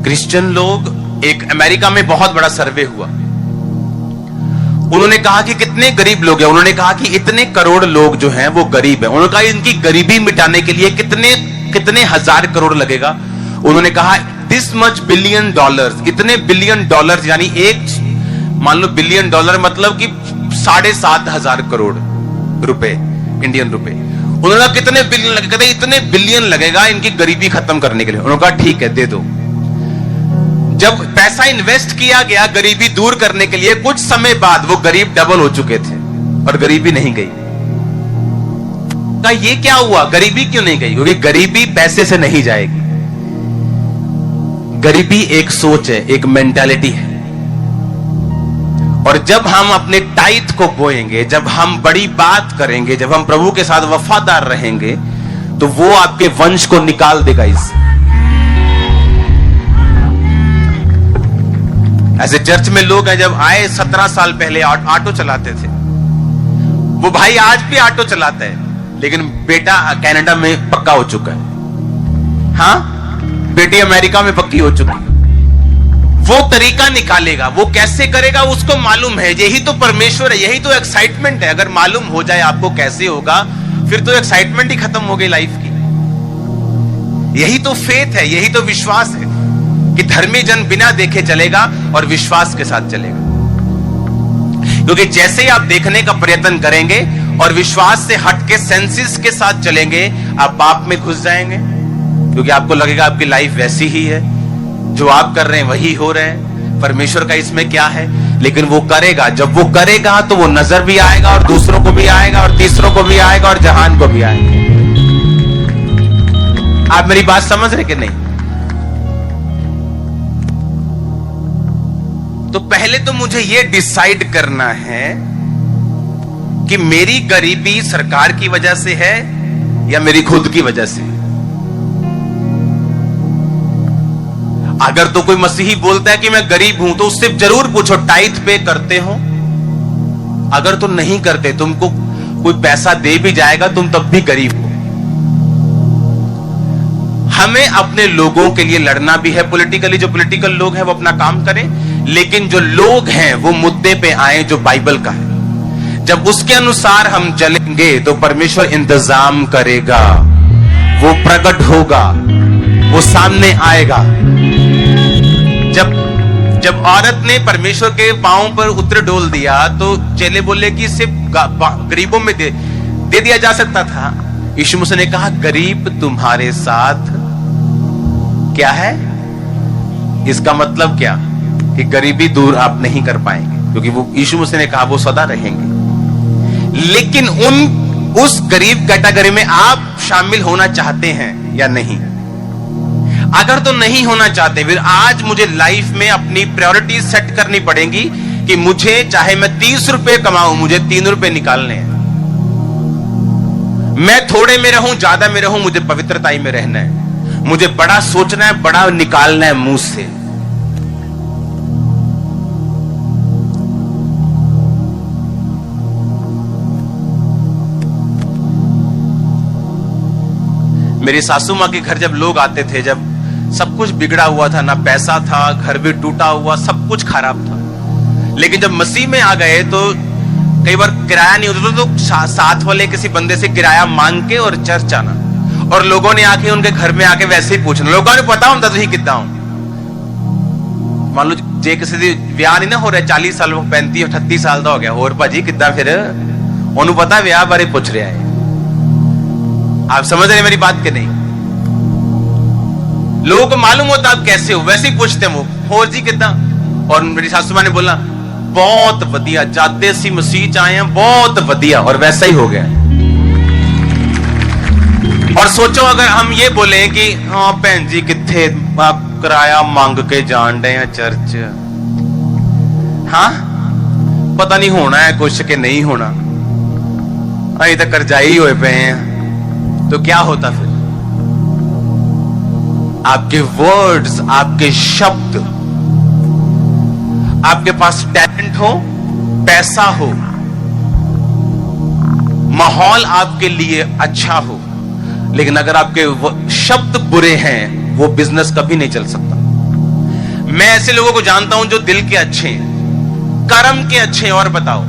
Christian लोग, एक America में बहुत बड़ा सर्वे हुआ, उन्होंने कहा कि कितने गरीब लोग हैं। उन्होंने कहा कि इतने करोड़ लोग जो हैं वो गरीब हैं। उन्होंने कहा इनकी गरीबी मिटाने के लिए कितने कितने हजार करोड़ लगेगा। उन्होंने कहा दिस मच बिलियन डॉलर्स, इतने बिलियन डॉलर्स, यानी एक, मान लो बिलियन डॉलर मतलब कि 7,500 करोड़ रुपए, इंडियन रुपए। उन्होंने कहा कितने बिलियन लगेगा, इतने बिलियन लगेगा इनकी गरीबी खत्म करने के लिए। उन्होंने कहा ठीक है, दे दो। जब पैसा इन्वेस्ट किया गया गरीबी दूर करने के लिए, कुछ समय बाद वो गरीब डबल हो चुके थे और गरीबी नहीं गई। कहा ये क्या हुआ, गरीबी क्यों नहीं गई? क्योंकि गरीबी पैसे से नहीं जाएगी। गरीबी एक सोच है, एक मेंटालिटी है। और जब हम अपने टाइट को बोएंगे, जब हम बड़ी बात करेंगे, जब हम प्रभु के साथ वफादार रहेंगे, तो वो आपके वंश को निकाल देगा इससे। ऐसे चर्च में लोग हैं, जब आए 17 साल पहले ऑटो चलाते थे, वो भाई आज भी ऑटो चलाता है, लेकिन बेटा कनाडा में पक्का हो चुका है, हाँ, बेटी अमेरिका में पक्की हो चुकी है। वो तरीका निकालेगा, वो कैसे करेगा उसको मालूम है। यही तो परमेश्वर है, यही तो एक्साइटमेंट है। अगर मालूम हो जाए आपको कैसे होगा, फिर तो एक्साइटमेंट ही खत्म हो गई लाइफ की। यही तो फेथ है, यही तो विश्वास है कि धर्मी जन बिना देखे चलेगा और विश्वास के साथ चलेगा। क्योंकि जैसे ही आप देखने का प्रयत्न करेंगे और विश्वास से हटके सेंसेस के साथ चलेंगे, आप पाप में घुस जाएंगे। क्योंकि आपको लगेगा आपकी लाइफ वैसी ही है, जो आप कर रहे हैं वही हो रहे हैं, परमेश्वर का इसमें क्या है। लेकिन वो करेगा, जब वो करेगा तो वो नजर भी आएगा और दूसरों को भी आएगा और तीसरों को भी आएगा और जहान को भी आएगा। आप मेरी बात समझ रहे कि नहीं? तो पहले तो मुझे यह डिसाइड करना है कि मेरी गरीबी सरकार की वजह से है या मेरी खुद की वजह से। अगर तो कोई मसीही बोलता है कि मैं गरीब हूं, तो उससे जरूर पूछो टाइथ पे करते हो? अगर तुम नहीं करते, तुमको कोई पैसा दे भी जाएगा, तुम तब भी गरीब हो। हमें अपने लोगों के लिए लड़ना भी है पॉलिटिकली। जो पॉलिटिकल लोग हैं वो अपना काम करें, लेकिन जो लोग हैं वो मुद्दे पे आए जो बाइबल का है। जब उसके अनुसार हम चलेंगे तो परमेश्वर इंतजाम करेगा, वो प्रकट होगा, वो सामने आएगा। जब औरत ने परमेश्वर के पांव पर उतर डोल दिया, तो चेले बोले कि सिर्फ गरीबों में दे दिया जा सकता था। यीशु मसीह ने कहा गरीब तुम्हारे साथ क्या है? इसका मतलब क्या? कि गरीबी दूर आप नहीं कर पाएंगे, क्योंकि वो यीशु मसीह ने कहा वो सदा रहेंगे। लेकिन उस गरीब कैटेगरी में आप शामिल होना चाहते हैं या नहीं? अगर तो नहीं होना चाहते, फिर आज मुझे लाइफ में अपनी प्रायोरिटी सेट करनी पड़ेगी कि मुझे चाहे मैं 30 रुपए कमाऊं, मुझे 3 रुपए निकालने हैं। मैं थोड़े में रहूं, ज्यादा में रहूं, मुझे पवित्रताई में रहना है। मुझे बड़ा सोचना है, बड़ा निकालना है मुंह से। मेरी सासू मां के घर जब लोग आते थे, जब सब कुछ बिगड़ा हुआ था, ना पैसा था, घर भी टूटा हुआ, सब कुछ खराब था। लेकिन जब मसीह में आ गए तो कई बार किराया नहीं होता तो साथ वाले किसी बंदे से किराया मांग के और चर्च आना, और लोगों ने आके उनके घर में आके वैसे ही पूछना। लोगों ने पता होता तुझे कितना हूं। मान लो जे किसी ब्याह नहीं ना हो रहा, 40 साल, 35-38 साल का हो गया, और भाजी कितना, फिर उन्होंने पता ब्याह बारे पूछ रहा है। आप समझ रहे मेरी बात के नहीं? लोगों को मालूम होता आप कैसे हो, वैसे ही पूछते हैं वो, और जी कितना। और मेरी सासू मां ने बोला बहुत वधिया, जाते सी मसीह च आए हैं, बहुत वधिया, और वैसा ही हो गया। और सोचो अगर हम ये बोले कि हाँ भैन जी किथे आप किराया मांग के जान रहे हैं चर्च, हाँ पता नहीं होना है कुछ के नहीं होना, अभी तक कर्जाई हुए पे हैं, तो क्या होता फिर? आपके वर्ड्स, आपके शब्द, आपके पास टैलेंट हो, पैसा हो, माहौल आपके लिए अच्छा हो, लेकिन अगर आपके शब्द बुरे हैं, वो बिजनेस कभी नहीं चल सकता। मैं ऐसे लोगों को जानता हूं जो दिल के अच्छे हैं, कर्म के अच्छे हैं। और बताओ,